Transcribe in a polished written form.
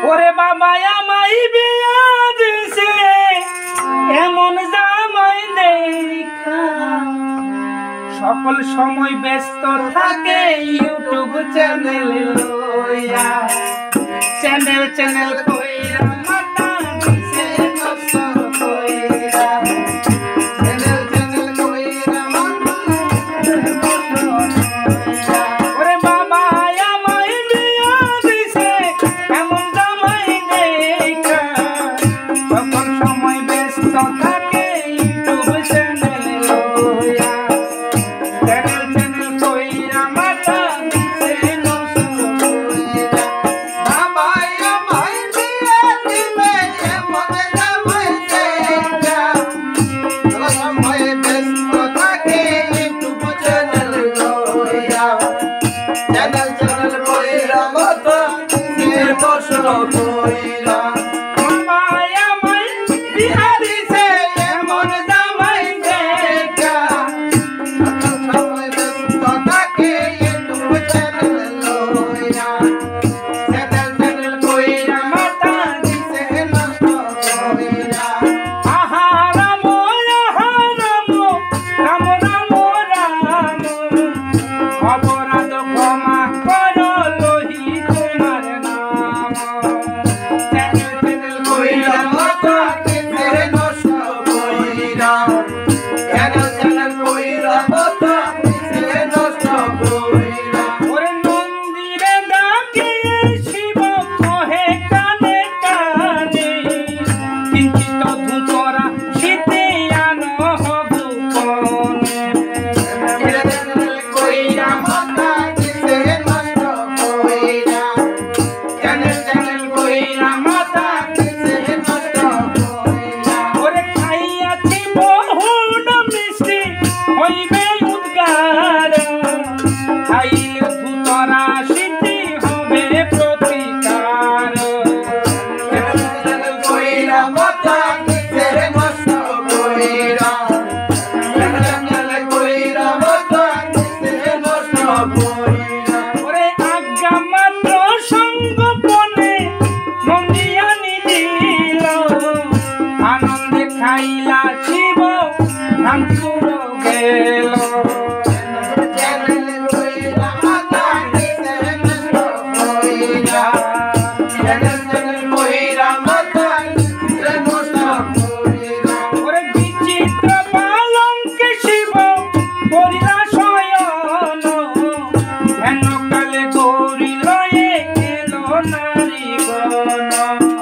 ওরে বাবা আমায় বিয়া দিছে এমন জামাই দেখা সকল সময় ব্যস্ত থাকে ইউটিউব চ্যানেল লইয়া চ্যানেল কইরা মাথা দিছে নষ্ট কইরা ওরে বাবা আমায় বিয়া দিছে এমন জামাই দেখা সকল সময় ব্যস্ত থাকে ইউটিউব চ্যানেল লইয়া চ্যানেল কইরা মাথা দিছে নষ্ট কইরা বাবা আমায় বিয়া দিছে এমন জামাই দেখা সকল সময় ব্যস্ত থাকে ইউটিউব চ্যানেল লইয়া চ্যানেল কইরা মাথা দিছে নষ্ট কইরা আমায় বিয়া দিছে এমন জামাই দেখা সময় ব্যস্ত থাকে ইউটিউব চ্যানেল লইয়া চ্যানেল কইরা মাথা দিছে নষ্ট কইরা রাম অপরাধ ক্ষমা কর লোহি তোমার নাম চ্যানেল কইরা মাথা দিছে নষ্ট কইরা চ্যানেল কইরা মাথা দিছে নষ্ট কইরা ওরে মন্দিরে ডাকে শিব কহে কানে কানে কিঞ্চিত ধুতরা শীতে আনো হবু কনে চ্যানেল কইরা মাথা দিছে নষ্ট কইরা চ্যানেল কইরা মাথা দিছে নষ্ট কইরা ওরে খাইয়াছি বহুন মিষ্টি হইবে উদ্গার খাইলে ধুতরা শীতে হবে প্রতিকার চ্যানেল কইরা মাথা দিছে নষ্ট কইরা চ্যানেল কইরা মাথা দিছে নষ্ট কইরা ওরে আজ্ঞা মাত্র সঙ্গপনে নন্দিয়ানি দিল আনন্দে খাইলা শিব ধানপুর গেল চ্যানেল কইরা মাথা দিছে নষ্ট কইরা চ্যানেল কইরা মাথা দিছে নষ্ট কইরা ওরে বিচিত্র পালঙ্কে শিব করিলা শয়ন হেন কালে গৌরী লয়ে এলো নারীগণ